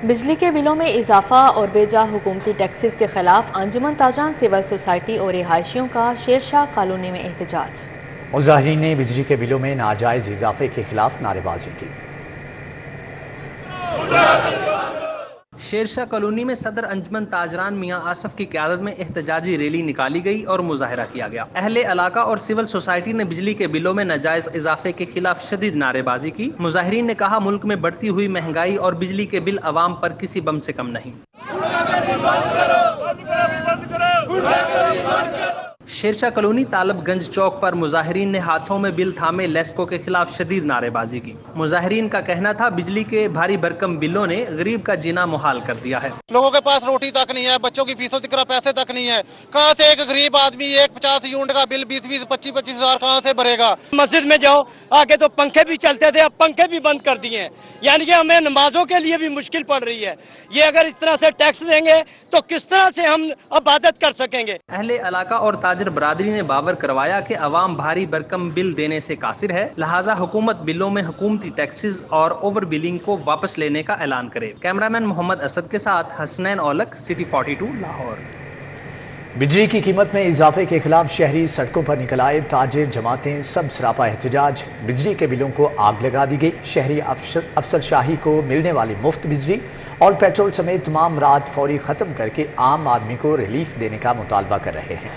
بجلی کے بلوں میں اضافہ اور بے جا حکومتی ٹیکسز کے خلاف انجمن تاجران سول سوسائٹی اور رہائشیوں کا شیرشاہ کالونی میں احتجاج۔ مظاہرین نے بجلی کے بلوں میں ناجائز اضافے کے خلاف نعرے بازی کی۔ شیرشاہ کالونی میں صدر انجمن تاجران میاں آصف کی قیادت میں احتجاجی ریلی نکالی گئی اور مظاہرہ کیا گیا۔ اہل علاقہ اور سول سوسائٹی نے بجلی کے بلوں میں ناجائز اضافے کے خلاف شدید نعرے بازی کی۔ مظاہرین نے کہا ملک میں بڑھتی ہوئی مہنگائی اور بجلی کے بل عوام پر کسی بم سے کم نہیں۔ شیرشاہ کالونی طالب گنج چوک پر مظاہرین نے ہاتھوں میں بل تھامے لیسکو کے خلاف شدید نعرے بازی کی۔ مظاہرین کا کہنا تھا بجلی کے بھاری بھرکم بلوں نے غریب کا جینا محال کر دیا ہے۔ لوگوں کے پاس روٹی تک نہیں ہے، بچوں کی فیسوں تک پیسے تک نہیں ہے، کہاں سے ایک غریب آدمی 50 یونٹ کا بل 20 25 ہزار کہاں سے بھرے گا؟ مسجد میں جاؤ، آگے تو پنکھے بھی چلتے تھے، اب پنکھے بھی بند کر دیے ہیں، یعنی کہ ہمیں نمازوں کے لیے بھی مشکل پڑ رہی ہے۔ یہ اگر اس طرح سے ٹیکس دیں گے تو کس طرح سے ہم عبادت کر سکیں گے؟ اہل علاقہ اور تاجر برادری نے باور کروایا کہ عوام بھاری بھرکم بل دینے سے قاصر ہے، لہٰذا حکومت بلوں میں حکومتی ٹیکسز اور اوور بلنگ کو واپس لینے کا اعلان کرے۔ کیمرامین محمد اسد کے ساتھ حسنین اولک، سٹی 42 لاہور۔ بجلی کی قیمت میں اضافے کے خلاف شہری سڑکوں پر نکل آئے، تاجر جماعتیں سب سراپا احتجاج۔ بجلی کے بلوں کو آگ لگا دی گئی۔ شہری افسر شاہی کو ملنے والی مفت بجلی اور پیٹرول سمیت تمام رات فوری ختم کر کے عام آدمی کو ریلیف دینے کا مطالبہ کر رہے ہیں۔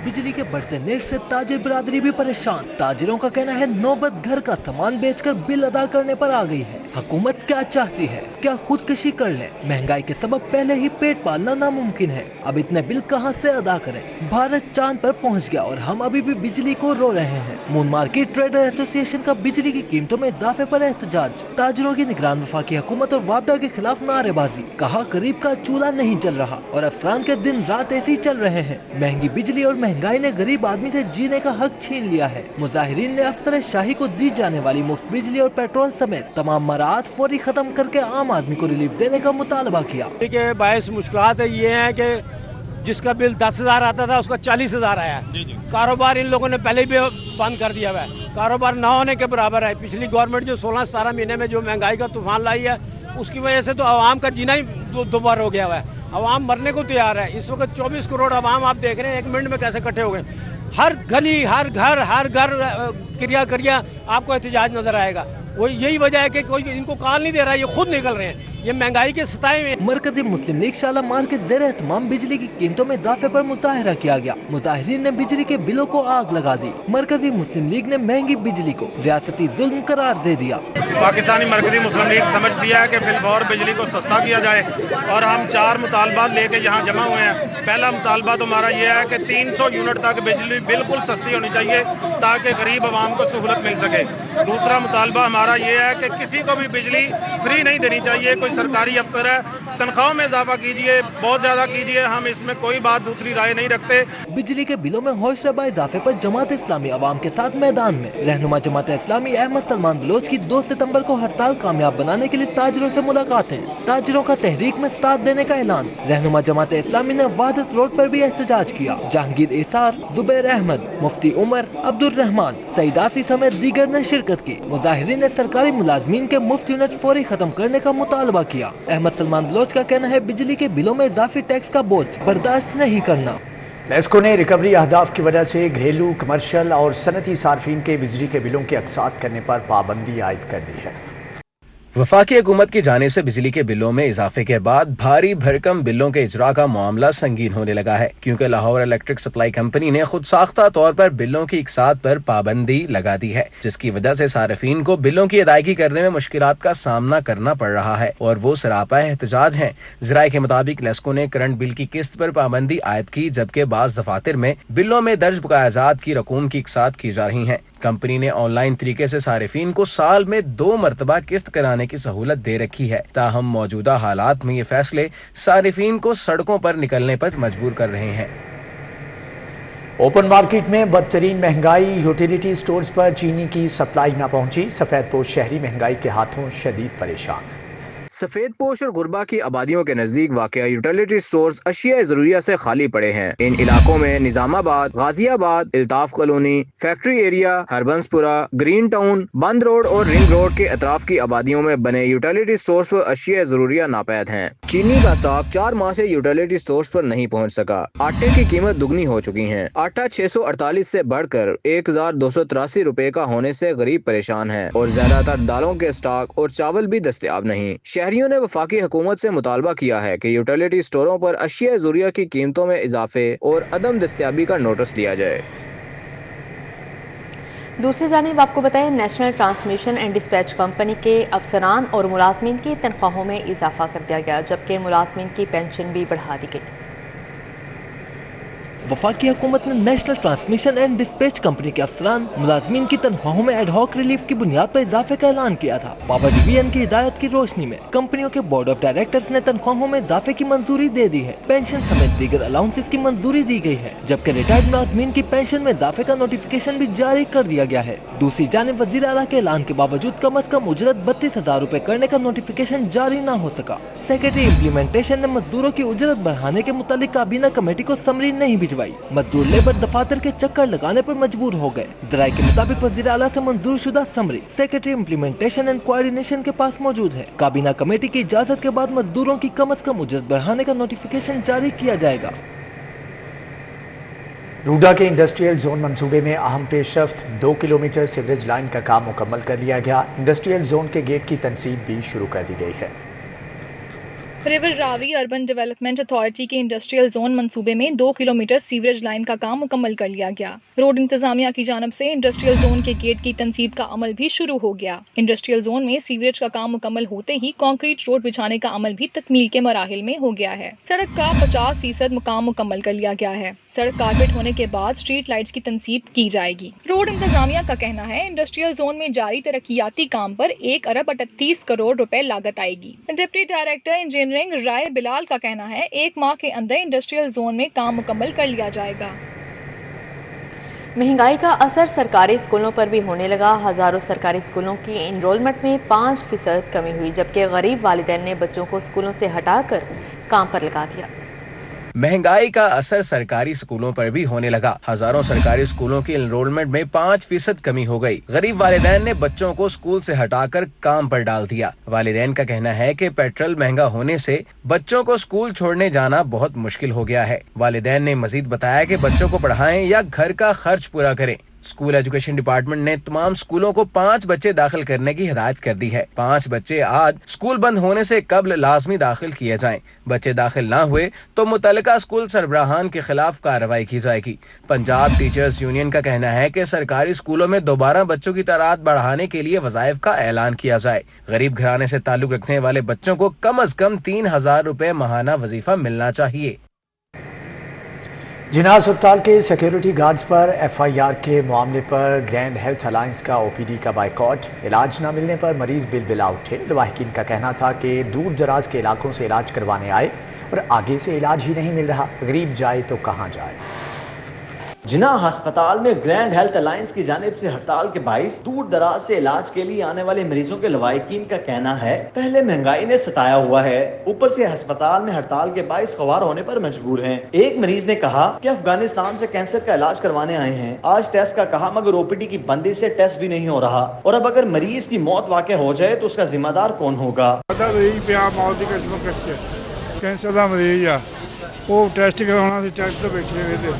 بجلی کے بڑھتے نرخ سے تاجر برادری بھی پریشان۔ تاجروں کا کہنا ہے نوبت گھر کا سامان بیچ کر بل ادا کرنے پر آ گئی ہے۔ حکومت کیا چاہتی ہے؟ کیا خودکشی کر لیں؟ مہنگائی کے سبب پہلے ہی پیٹ پالنا ناممکن ہے، اب اتنے بل کہاں سے ادا کریں؟ بھارت چاند پر پہنچ گیا اور ہم ابھی بھی بجلی کو رو رہے ہیں۔ مون مارکیٹ ٹریڈر ایسوسی ایشن کا بجلی کی قیمتوں میں اضافے پر احتجاج۔ تاجروں کی نگران وفاقی حکومت اور وابڈا کے خلاف نعرے بازی۔ کہا غریب کا چولہا نہیں جل رہا اور افسران کے دن رات ایسے ہی چل رہے ہیں۔ مہنگی بجلی اور مہنگائی نے غریب آدمی سے جینے کا حق چھین لیا ہے۔ مظاہرین نے افسر شاہی کو دی جانے والی مفت بجلی اور پیٹرول سمیت تمام مراعات فوری ختم کر کے عام آدمی کو ریلیف دینے کا مطالبہ کیا۔ باعث مشکلات یہ ہیں کہ جس کا بل 10,000 آتا تھا اس کا 40,000 آیا ہے۔ کاروبار ان لوگوں نے پہلے بھی بند کر دیا ہوا ہے، کاروبار نہ ہونے کے برابر ہے۔ پچھلی گورنمنٹ جو 16-17 مہینے میں جو مہنگائی کا طوفان لائی ہے اس کی وجہ سے تو عوام کا جینا ہی دوبارہ ہو گیا ہوا ہے۔ عوام مرنے کو تیار ہے۔ اس وقت 24 کروڑ عوام آپ دیکھ رہے ہیں 1 منٹ میں کیسے اکٹھے ہو گئے۔ ہر گلی ہر گھر کریا آپ کو احتجاج نظر آئے گا۔ وہ یہی وجہ ہے کہ کوئی ان کو کال نہیں دے رہا ہے، یہ خود نکل رہے ہیں، یہ مہنگائی کے ستائے میں۔ مرکزی مسلم لیگ شالامار کے زیر اہتمام بجلی کی قیمتوں میں اضافے پر مظاہرہ کیا گیا۔ مظاہرین نے بجلی کے بلوں کو آگ لگا دی۔ مرکزی مسلم لیگ نے مہنگی بجلی کو ریاستی ظلم قرار دے دیا۔ پاکستانی مرکزی مسلم لیگ سمجھ دیا ہے کہ فی الفور بجلی کو سستا کیا جائے اور ہم 4 مطالبات لے کے یہاں جمع ہوئے ہیں۔ پہلا مطالبہ ہمارا یہ ہے کہ 300 یونٹ تک بجلی بالکل سستی ہونی چاہیے تاکہ غریب عوام کو سہولت مل سکے۔ دوسرا مطالبہ ہمارا یہ ہے کہ کسی کو بھی بجلی فری نہیں دینی چاہیے۔ کوئی سرکاری افسر ہے تنخواہوں میں اضافہ کیجئے، بہت زیادہ کیجئے، ہم اس میں کوئی بات دوسری رائے نہیں رکھتے۔ بجلی کے بلوں میں ہوش ربا اضافے پر جماعت اسلامی عوام کے ساتھ میدان میں۔ رہنما جماعت اسلامی احمد سلمان بلوچ کی 2 ستمبر کو ہڑتال کامیاب بنانے کے لیے تاجروں سے ملاقاتیں، تاجروں کا تحریک میں ساتھ دینے کا اعلان۔ رہنما جماعت اسلامی نے وحدت روڈ پر بھی احتجاج کیا۔ جہانگیر ایسار، زبیر احمد، مفتی عمر، عبد الرحمان، سعید آسی سمیت دیگر نے شرکت کی۔ مظاہرین نے سرکاری ملازمین کے مفت یونٹ فوری ختم کرنے کا مطالبہ کیا۔ احمد سلمان بلوچ کا کہنا ہے بجلی کے بلوں میں اضافی ٹیکس کا بوجھ برداشت نہیں کرنا۔ لیسکو نے ریکوری اہداف کی وجہ سے گھریلو، کمرشل اور صنعتی صارفین کے بجلی کے بلوں کی اقساط کرنے پر پابندی عائد کر دی ہے۔ وفاقی حکومت کی جانب سے بجلی کے بلوں میں اضافے کے بعد بھاری بھرکم بلوں کے اجرا کا معاملہ سنگین ہونے لگا ہے، کیونکہ لاہور الیکٹرک سپلائی کمپنی نے خود ساختہ طور پر بلوں کی اقساط پر پابندی لگا دی ہے، جس کی وجہ سے صارفین کو بلوں کی ادائیگی کرنے میں مشکلات کا سامنا کرنا پڑ رہا ہے اور وہ سراپا احتجاج ہیں۔ ذرائع کے مطابق لیسکو نے کرنٹ بل کی قسط پر پابندی عائد کی، جبکہ بعض دفاتر میں بلوں میں درج بقایا جات کی رقوم کی اقساط کی جا رہی ہیں۔ کمپنی نے آن لائن طریقے سے صارفین کو سال میں 2 مرتبہ قسط کرانے کی سہولت دے رکھی ہے، تاہم موجودہ حالات میں یہ فیصلے صارفین کو سڑکوں پر نکلنے پر مجبور کر رہے ہیں۔ اوپن مارکیٹ میں بدترین مہنگائی، یوٹیلیٹی سٹورز پر چینی کی سپلائی نہ پہنچی، سفید پوش شہری مہنگائی کے ہاتھوں شدید پریشان۔ سفید پوش اور غربا کی آبادیوں کے نزدیک واقع یوٹیلیٹی سٹورز اشیاء ضروریہ سے خالی پڑے ہیں۔ ان علاقوں میں نظام آباد، غازی آباد، Altaf colony, factory area, Harbans پورہ، گرین ٹاؤن، بند روڈ اور رنگ روڈ کے اطراف کی آبادیوں میں بنے یوٹیلیٹی سٹورز پر اشیاء ضروریہ ناپید ہیں۔ چینی کا اسٹاک 4 ماہ سے یوٹیلیٹی سٹورز پر نہیں پہنچ سکا۔ آٹے کی قیمت دگنی ہو چکی ہے۔ آٹا 648 سے بڑھ کر 1283 روپے کا ہونے سے غریب پریشان ہے اور زیادہ تر دالوں کے اسٹاک اور چاول بھی دستیاب نہیں۔ شہریوں نے وفاقی حکومت سے مطالبہ کیا ہے کہ یوٹیلیٹی سٹوروں پر اشیاء ضروریہ کی قیمتوں میں اضافے اور عدم دستیابی کا نوٹس دیا جائے۔ دوسری جانب آپ کو بتائیں، national transmission and dispatch company کے افسران اور ملازمین کی تنخواہوں میں اضافہ کر دیا گیا، جبکہ ملازمین کی پینشن بھی بڑھا دی گئی۔ وفاقی حکومت نے national transmission and dispatch company کے افسران ملازمین کی تنخواہوں میں ایڈ ہاک ریلیف کی بنیاد پر اضافے کا اعلان کیا تھا۔ پاور ڈویژن کی ہدایت کی روشنی میں کمپنیوں کے بورڈ آف ڈائریکٹرز نے تنخواہوں میں اضافے کی منظوری دے دی ہے۔ پینشن سمیت دیگر الاؤنسز کی منظوری دی گئی ہے، جبکہ ریٹائرڈ ملازمین کی پینشن میں اضافے کا نوٹیفیکیشن بھی جاری کر دیا گیا ہے۔ دوسری جانب وزیر اعلیٰ کے اعلان کے باوجود کم از کم اجرت 32,000 روپے کرنے کا نوٹیفیکیشن جاری نہ ہو سکا۔ سیکرٹری امپلیمنٹیشن نے مزدوروں کی اجرت بڑھانے کے متعلق کابینہ کمیٹی کو سمری نہیں بھجوائی۔ مزدور لیبر دفاتر کے چکر لگانے پر مجبور ہو گئے۔ ذرائع کے مطابق وزیر اعلیٰ سے منظور شدہ summary secretary implementation and coordination کے پاس موجود ہے۔ کابینہ کمیٹی کی اجازت کے بعد مزدوروں کی کم از کم اجرت بڑھانے کا نوٹیفیکیشن جاری کیا جائے گا۔ روڈا کے انڈسٹریل زون منصوبے میں اہم پیش رفت، 2 کلومیٹر سیوریج لائن کا کام مکمل کر لیا گیا۔ انڈسٹریل زون کے گیٹ کی تنصیب بھی شروع کر دی گئی ہے۔ ریور راوی اربن ڈیولپمنٹ اتھارٹی کے انڈسٹریل زون منصوبے میں 2 کلومیٹر سیوریج لائن کا کام مکمل کر لیا گیا۔ روڈ انتظامیہ کی جانب سے انڈسٹریل زون کے گیٹ کی تنصیب کا عمل بھی شروع ہو گیا۔ انڈسٹریل زون میں سیوریج کا کام مکمل ہوتے ہی کانکریٹ روڈ بچھانے کا عمل بھی تکمیل کے مراحل میں ہو گیا ہے۔ سڑک کا 50% مقام مکمل کر لیا گیا ہے۔ سڑک کارپیٹ ہونے کے بعد اسٹریٹ لائٹس کی تنصیب کی جائے گی۔ روڈ انتظامیہ کا کہنا ہے انڈسٹریل زون میں جاری ترقیاتی کام پر 1.38 کروڑ روپے لاگت آئے گی۔ ڈپٹی ڈائریکٹر انجینئرنگ رائے بلال کا کہنا ہے 1 ماہ کے اندر انڈسٹریل زون میں کام مکمل کر لیا جائے گا۔ مہنگائی کا اثر سرکاری اسکولوں پر بھی ہونے لگا۔ ہزاروں سرکاری اسکولوں کی انرولمنٹ میں 5% کمی ہوئی، جبکہ غریب والدین نے بچوں کو اسکولوں سے ہٹا کر کام پر لگا دیا۔ مہنگائی کا اثر سرکاری اسکولوں پر بھی ہونے لگا۔ ہزاروں سرکاری اسکولوں کی انرولمنٹ میں 5% کمی ہو گئی۔ غریب والدین نے بچوں کو اسکول سے ہٹا کر کام پر ڈال دیا۔ والدین کا کہنا ہے کہ پیٹرول مہنگا ہونے سے بچوں کو اسکول چھوڑنے جانا بہت مشکل ہو گیا ہے۔ والدین نے مزید بتایا کہ بچوں کو پڑھائیں یا گھر کا خرچ پورا کریں۔ اسکول ایجوکیشن ڈپارٹمنٹ نے تمام اسکولوں کو 5 بچے داخل کرنے کی ہدایت کر دی ہے۔ 5 بچے آج اسکول بند ہونے سے قبل لازمی داخل کیے جائیں۔ بچے داخل نہ ہوئے تو متعلقہ اسکول سربراہان کے خلاف کارروائی کی جائے گی۔ پنجاب ٹیچرز یونین کا کہنا ہے کہ سرکاری اسکولوں میں دوبارہ بچوں کی تعداد بڑھانے کے لیے وظائف کا اعلان کیا جائے۔ غریب گھرانے سے تعلق رکھنے والے بچوں کو کم از کم 3,000 روپے ماہانہ وظیفہ ملنا چاہیے۔ جناح ہسپتال کے سیکیورٹی گارڈز پر FIR کے معاملے پر گرینڈ ہیلتھ الائنس کا OPD کا بائیکاٹ۔ علاج نہ ملنے پر مریض بل بلا اٹھے۔ لواحقین کا کہنا تھا کہ دور دراز کے علاقوں سے علاج کروانے آئے اور آگے سے علاج ہی نہیں مل رہا، غریب جائے تو کہاں جائے۔ جناح ہسپتال میں گرینڈ ہیلتھ الائنس کی جانب سے ہڑتال کے باعث دور دراز سے علاج کے لیے آنے والے مریضوں کے لواحقین کا کہنا ہے پہلے مہنگائی نے ستایا ہوا ہے، اوپر سے ہسپتال میں ہڑتال کے باعث خوار ہونے پر مجبور ہیں۔ ایک مریض نے کہا کہ افغانستان سے کینسر کا علاج کروانے آئے ہیں، آج ٹیسٹ کا کہا مگر OPD کی بندی سے ٹیسٹ بھی نہیں ہو رہا، اور اب اگر مریض کی موت واقع ہو جائے تو اس کا ذمہ دار کون ہوگا۔ کینسر کا مریض آ وہ ٹیسٹ کروانا سی، ٹیسٹ تو بیٹھے ہوئے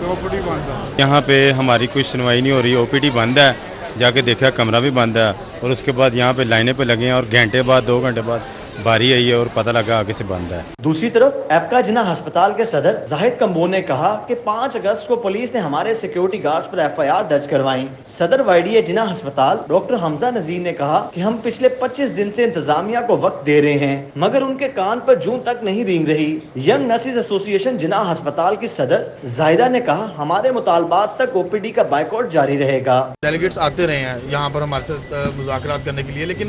OPD بند ہے۔ یہاں پہ ہماری کوئی سنوائی نہیں ہو رہی، OPD بند ہے، جا کے دیکھا کمرہ بھی بند ہے، اور اس کے بعد یہاں پہ لائنیں پہ لگے ہیں اور گھنٹے بعد 2 گھنٹے بعد باری آئی ہے اور پتہ لگا آگے سے بند ہے۔ دوسری طرف ایپکا جناح ہسپتال کے صدر زاہد کمبو نے کہا کہ 5 اگست کو پولیس نے ہمارے سیکیورٹی گارڈز پر FIR درج کروائیں۔ صدر YDA جناح ہسپتال ڈاکٹر حمزہ نذیر نے کہا کہ ہم پچھلے 25 دن سے انتظامیہ کو وقت دے رہے ہیں مگر ان کے کان پر جون تک نہیں رینگ رہی۔ ینگ نرسز ایسوسی ایشن جناح ہسپتال کی صدر زاہدہ نے کہا ہمارے مطالبات تک OPD کا بائیکاٹ جاری رہے گا۔ ڈیلیگیٹس آتے رہے ہیں یہاں پر ہمارے ساتھ مذاکرات کرنے کے لیے، لیکن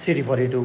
City42।